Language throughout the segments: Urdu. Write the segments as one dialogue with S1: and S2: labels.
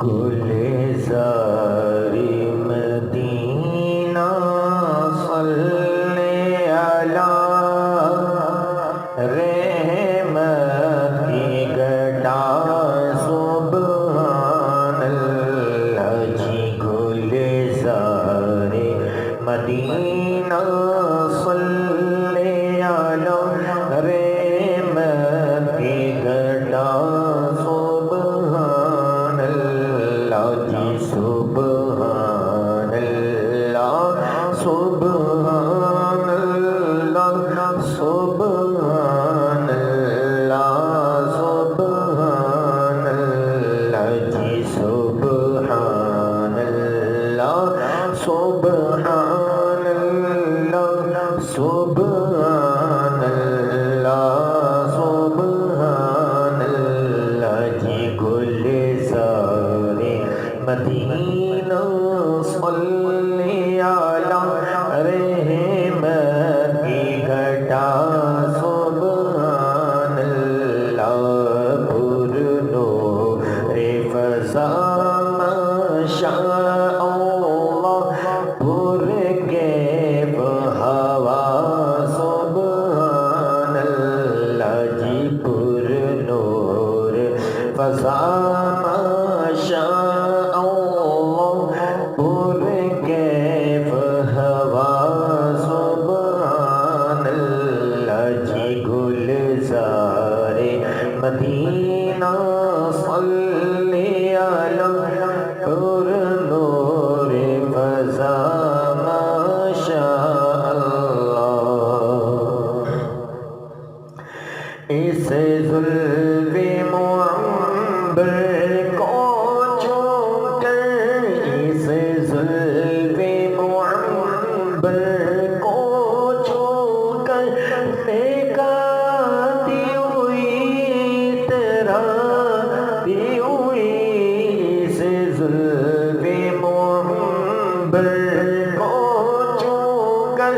S1: گلزاری مدینہ صلی علی رحمت کی گھٹا سبحان اللہ جی گلزاری مدینہ صلی علی رحمت کی گھٹا سبحان اللہ جی سبحان اللہ سبحان اللہ سبحان اللہ سبحان اللہ جی سبحان اللہ سبحان اللہ سبحان اللہ سبحان اللہ جی گلزاری مدینہ صلی علی رحمت کی گھٹا سبحان اللہ پر نور فضا ماشاء اللہ پر کیف ہوا سبحان اللہ جی پر نور فضا ماشاء اللہ پر کیف ہوا سبحان اللہ جی گلزاری مدینہ صلی علی پر نور فضا ماشاء اللہ اس زلف معمبر کو چھو کر اس زلف معمبر کو چھو کر نکاتی ہوئی تراتی ہوئی اس زلف معمبر کو چھو کر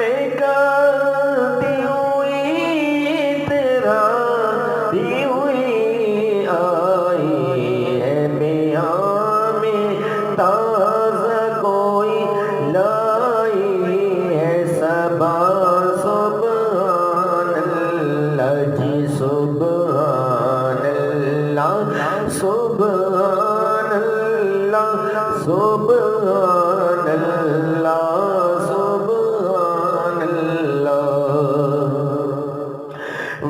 S1: نکاتی ہوئی تراتی ہوئی آئی ہے میاں میں تازہ کوئی لائی ہے صبا سبحان اللہ جی سبحان اللہ سبحان اللہ سبحان اللہ سبحان اللہ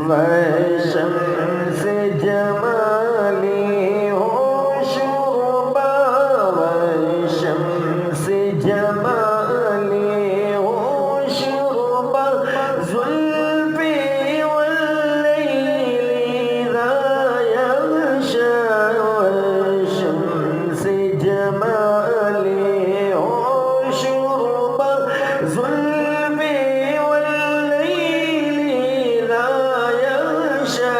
S1: وشمس جمالی ہو شعبہ وشمس جمالی ہو شعبہ زلفی واللیل اذا یغشا وشمس جمالی ہو شعبہ زلفی واللیل اذا یغشا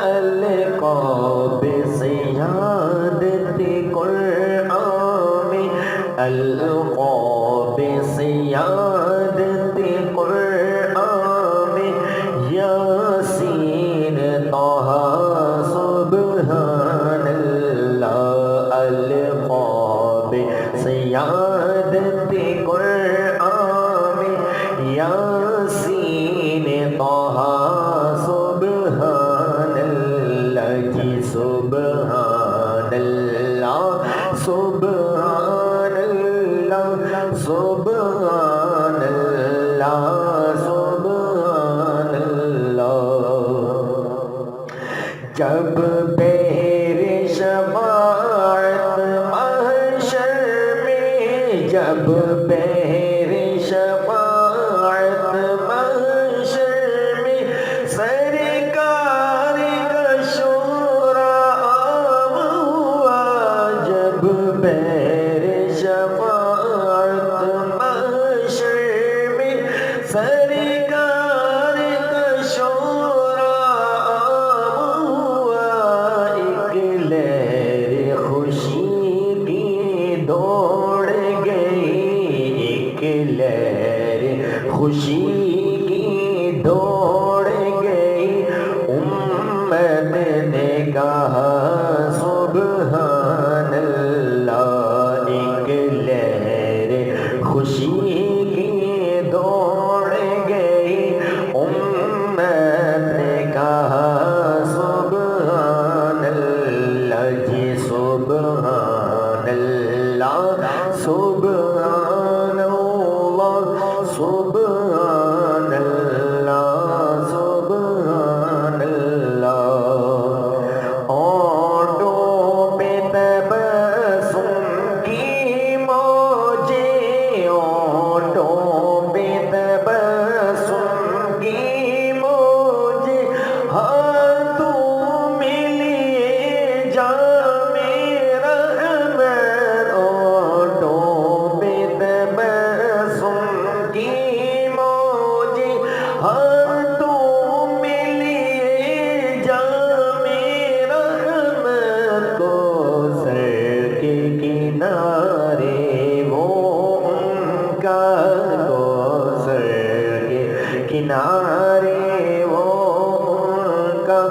S1: القاب سیادت قرآن القاب سیادت قرآن یاسین طہ سبحان اللہ القاب سیادت قرآن یاسین طہ سبحان اللہ جی سبحان اللہ سبحان اللہ سبحان اللہ سبحان اللہ جب بہر شفاعت محشر میں جب بہر شفاعت محشر میں سرکار کا شورا عام ہوا جب بہر شفاعت محشر میں سرکار کا شورا عام ہوا ایک لہر خوشی کی دوڑ گئی ایک لہر خوشی کی دوڑ گئی امت نے کہا سبحان سبحان اللہ سبحان اللہ سبحان اللہ سبحان اللہ ہونٹوں پہ تبسم کی موجیں ہونٹوں پہ تبسم کی موجیں ہاتھوں میں لیے جام رحمت ہونٹوں پہ تبسم کی موجیں ہاتھوں میں لیے جام رحمت کوثر کے کنارے وہ ان کا کوثر کے کنارے وہ ان کا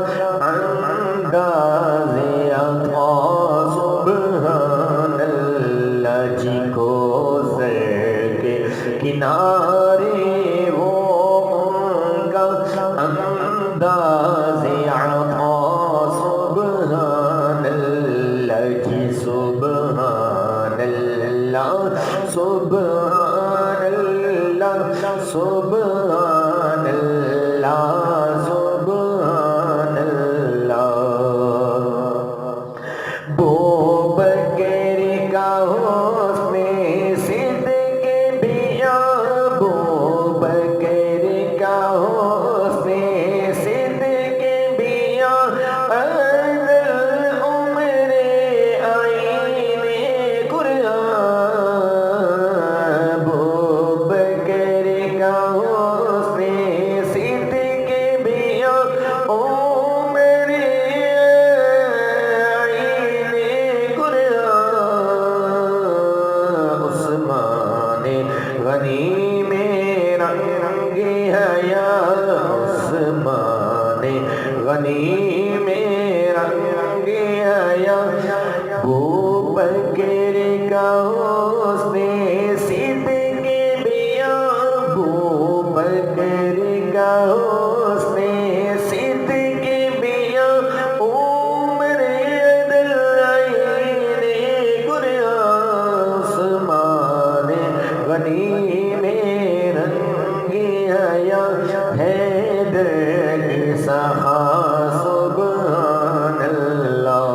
S1: انداز عطا سبحان اللہ جی کوثر کے کنارے وہ ان کا انداز عطا سبحان اللہ جی سبحان اللہ سبحان اللہ سبحان اللہ سبحان اللہ بو بکر کا حسن صدق بیاں بو بکر کا حسن صدق بیاں عمر آئین قرآن بو بکر کا حسن صدق بیاں عمر آئین قرآن عثمان غنی میں رنگ حیا عثمان غنی میں رنگ حیا بو بکر کا حسن صدق بیاں بو بکر کا حسن صدق بیاں عمر عین قرآن عثمان غنی میں رنگ حیا حیدر کی سخا سبحان اللہ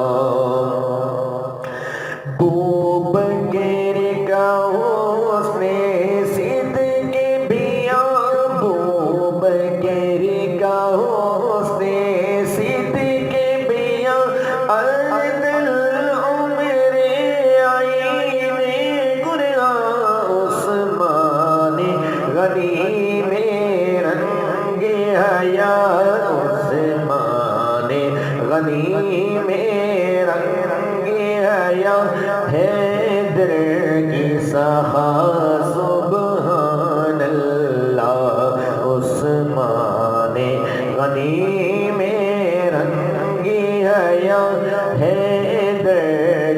S1: بو بکر کا حسن صدق بیاں بو بکر کا حسن صدق بیاں عدل عمر آئین قرآن عثمان غنی میں رنگ حیا عثمان غنی میں رنگ حیا حیدر کی سخا سبحان اللہ عثمان غنی میں رنگ حیا حیدر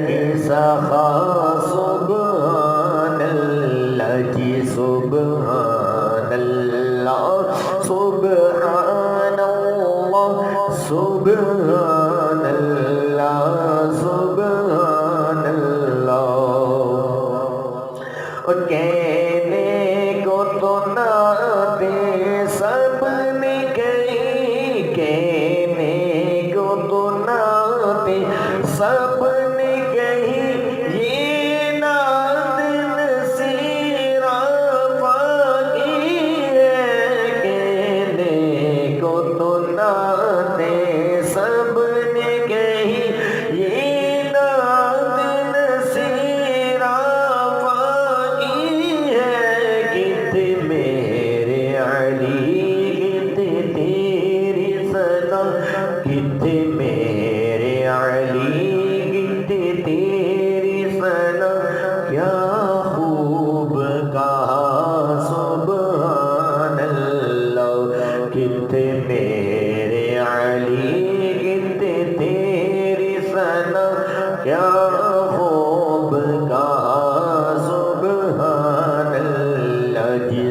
S1: کی سخا سبحان اللہ جی سبحان اللہ سبحان اللہ سبحان اللہ سبحان اللہ اور کہنے کو تو نہ دے سب نے کہی کہنے کو تو نہ دے سب نے کہی یہ نعت نصیر آفاقی ہے کہنے کو تو نہ دے سب نے کہی یہ نعت نصیر آفاقی ہے کت میرے علی کت تیری ثنا کت میرے علی کت تیری ثنا کیا خوب کہا سبحان اللہ کت میرے علی کت تیری ثنا کیا خوب کہا سبحان اللہ جی